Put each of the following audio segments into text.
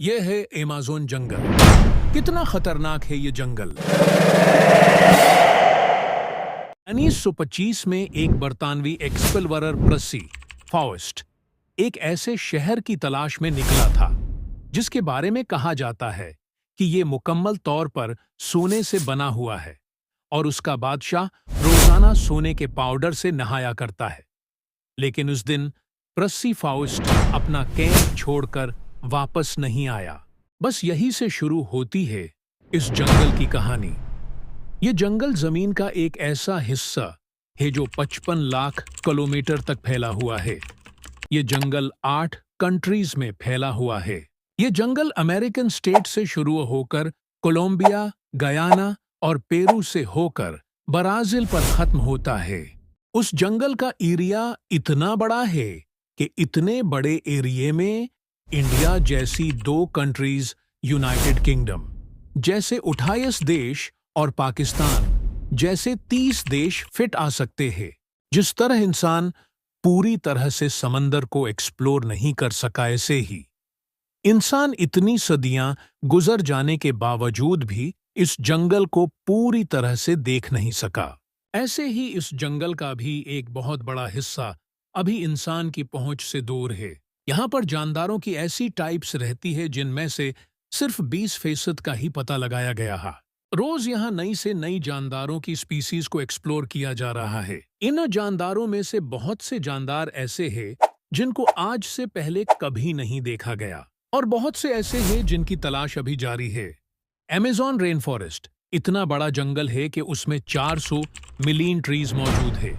यह है अमेज़न जंगल। कितना खतरनाक है ये जंगल। 1925 में एक बरतानवी एक्सप्लोरर प्रसी फॉरेस्ट एक ऐसे शहर की तलाश में निकला था जिसके बारे में कहा जाता है कि ये मुकम्मल तौर पर सोने से बना हुआ है और उसका बादशाह रोजाना सोने के पाउडर से नहाया करता है। लेकिन उस दिन प्रसी फाउस्ट अपना कैंप छोड़कर वापस नहीं आया। बस यही से शुरू होती है इस जंगल की कहानी। ये जंगल जमीन का एक ऐसा हिस्सा है जो 55 लाख किलोमीटर तक फैला हुआ है। ये जंगल 8 कंट्रीज में फैला हुआ है। ये जंगल अमेरिकन स्टेट से शुरू होकर कोलंबिया, गयाना और पेरू से होकर ब्राजील पर खत्म होता है। उस जंगल का एरिया इतना बड़ा है कि इतने बड़े एरिया में इंडिया जैसी 2 कंट्रीज, यूनाइटेड किंगडम जैसे 28 देश और पाकिस्तान जैसे 30 देश फिट आ सकते हैं। जिस तरह इंसान पूरी तरह से समंदर को एक्सप्लोर नहीं कर सका, ऐसे ही इंसान इतनी सदियां गुजर जाने के बावजूद भी इस जंगल को पूरी तरह से देख नहीं सका। ऐसे ही इस जंगल का भी एक बहुत बड़ा हिस्सा अभी इंसान की पहुंच से दूर है। यहाँ पर जानदारों की ऐसी टाइप्स रहती है जिनमें से सिर्फ 20% का ही पता लगाया गया है। रोज यहाँ नई से नई जानदारों की स्पीसीज को एक्सप्लोर किया जा रहा है। इन जानदारों में से बहुत से जानदार ऐसे हैं जिनको आज से पहले कभी नहीं देखा गया और बहुत से ऐसे हैं जिनकी तलाश अभी जारी है। अमेज़न रेन फॉरेस्ट इतना बड़ा जंगल है कि उसमें 400 मिलियन ट्रीज मौजूद है।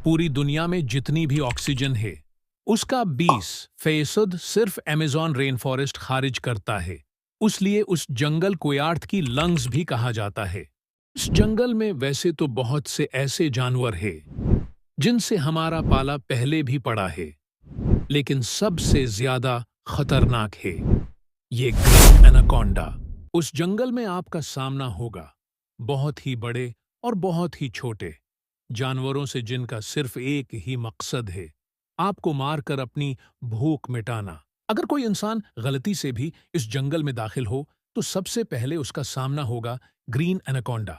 पूरी दुनिया में जितनी भी ऑक्सीजन है उसका 20% सिर्फ अमेज़न रेन फॉरेस्ट खारिज करता है। उसलिए उस जंगल को अर्थ की लंग्स भी कहा जाता है। इस जंगल में वैसे तो बहुत से ऐसे जानवर हैं जिनसे हमारा पाला पहले भी पड़ा है, लेकिन सबसे ज्यादा खतरनाक है ये ग्रीन एनाकोंडा। उस जंगल में आपका सामना होगा बहुत ही बड़े और बहुत ही छोटे जानवरों से जिनका सिर्फ एक ही मकसद है, आपको मारकर अपनी भूख मिटाना। अगर कोई इंसान गलती से भी इस जंगल में दाखिल हो तो सबसे पहले उसका सामना होगा ग्रीन एनाकोंडा।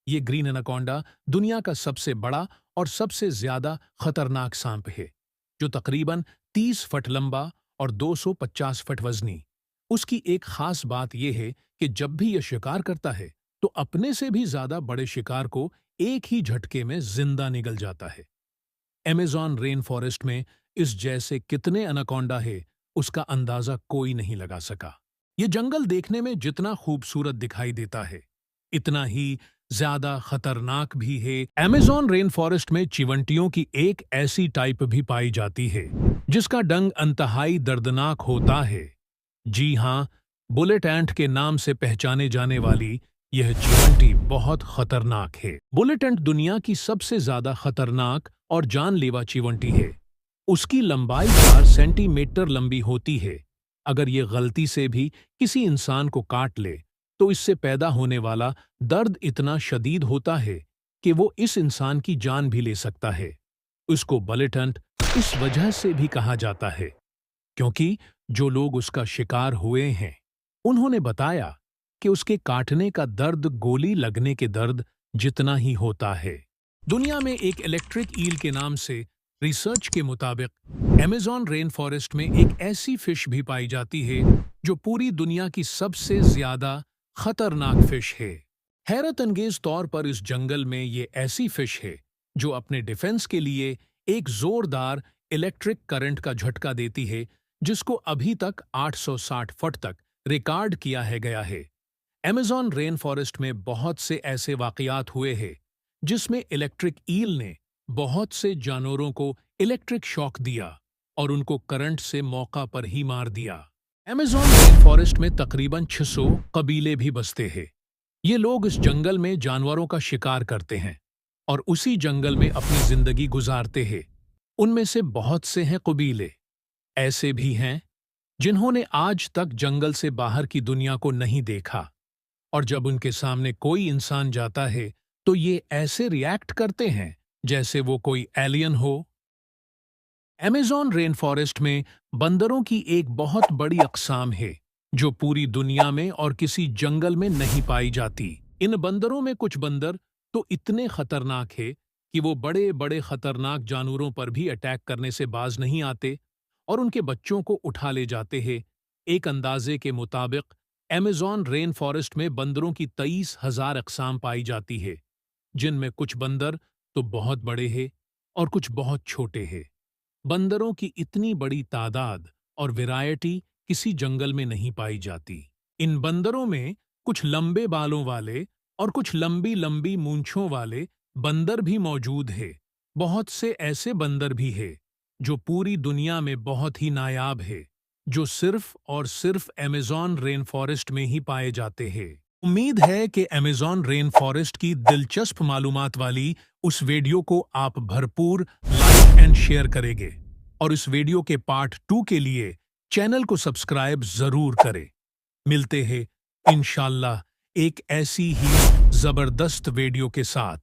ये ग्रीन एनाकोंडा दुनिया का सबसे बड़ा और सबसे ज्यादा खतरनाक सांप है जो तकरीबन 30 फुट लंबा और 250 फुट वजनी। उसकी एक खास बात यह है कि जब भी यह शिकार करता है तो अपने से भी ज्यादा बड़े शिकार को एक ही झटके में जिंदा निगल जाता है। अमेज़न रेन फॉरेस्ट में इस जैसे कितने एनाकोंडा है उसका अंदाजा कोई नहीं लगा सका। ये जंगल देखने में जितना खूबसूरत दिखाई देता है इतना ही ज्यादा खतरनाक भी है। अमेज़न रेन फॉरेस्ट में चिवंटियों की एक ऐसी टाइप भी पाई जाती है जिसका डंग अंतहाई दर्दनाक होता है। जी हाँ, बुलेट एंट के नाम से पहचाने जाने वाली यह चिवंटी बहुत खतरनाक है। बुलेट एंट दुनिया की सबसे ज्यादा खतरनाक और जानलेवा चिवंटी है। उसकी लंबाई 4 सेंटीमीटर लंबी होती है। अगर ये गलती से भी किसी इंसान को काट ले तो इससे पैदा होने वाला दर्द इतना शदीद होता है कि वो इस इंसान की जान भी ले सकता है। उसको बुलेट एंट इस वजह से भी कहा जाता है क्योंकि जो लोग उसका शिकार हुए हैं उन्होंने बताया कि उसके काटने का दर्द गोली लगने के दर्द जितना ही होता है। दुनिया में एक इलेक्ट्रिक ईल के नाम से रिसर्च के मुताबिक अमेज़न रेन फॉरेस्ट में एक ऐसी फिश भी पाई जाती है जो पूरी दुनिया की सबसे ज्यादा खतरनाक फिश है। हैरत अंगेज तौर पर इस जंगल में ये ऐसी फिश है जो अपने डिफेंस के लिए एक जोरदार इलेक्ट्रिक करंट का झटका देती है जिसको अभी तक 860 फुट तक रिकॉर्ड किया है गया है। अमेज़न रेन फॉरेस्ट में बहुत से ऐसे वाकयात हुए हैं जिसमें इलेक्ट्रिक ईल ने बहुत से जानवरों को इलेक्ट्रिक शॉक दिया और उनको करंट से मौका पर ही मार दिया। अमेज़न रेन फॉरेस्ट में तकरीबन 600 कबीले भी बसते हैं। ये लोग इस जंगल में जानवरों का शिकार करते हैं और उसी जंगल में अपनी जिंदगी गुजारते हैं। उनमें से बहुत से हैं कबीले ऐसे भी हैं जिन्होंने आज तक जंगल से बाहर की दुनिया को नहीं देखा और जब उनके सामने कोई इंसान जाता है तो ये ऐसे रिएक्ट करते हैं जैसे वो कोई एलियन हो। अमेज़न रेन फॉरेस्ट में बंदरों की एक बहुत बड़ी अक़साम है जो पूरी दुनिया में और किसी जंगल में नहीं पाई जाती। इन बंदरों में कुछ बंदर तो इतने खतरनाक है कि वो बड़े बड़े खतरनाक जानवरों पर भी अटैक करने से बाज नहीं आते और उनके बच्चों को उठा ले जाते हैं। एक अंदाजे के मुताबिक अमेज़न रेन फॉरेस्ट में बंदरों की 23,000 अक़साम पाई जाती है, जिनमें कुछ बंदर तो बहुत बड़े हैं और कुछ बहुत छोटे हैं। बंदरों की इतनी बड़ी तादाद और वैरायटी किसी जंगल में नहीं पाई जाती। इन बंदरों में कुछ लंबे बालों वाले और कुछ लंबी लंबी मूंछों वाले बंदर भी मौजूद है। बहुत से ऐसे बंदर भी है जो पूरी दुनिया में बहुत ही नायाब है, जो सिर्फ और सिर्फ अमेज़न रेन फॉरेस्ट में ही पाए जाते हैं। उम्मीद है कि अमेज़न रेन फॉरेस्ट की दिलचस्प मालूमात वाली उस वीडियो को आप भरपूर लाइक एंड शेयर करेंगे और इस वीडियो के पार्ट 2 के लिए चैनल को सब्सक्राइब जरूर करें। मिलते हैं इंशाल्लाह एक ऐसी ही जबरदस्त वीडियो के साथ।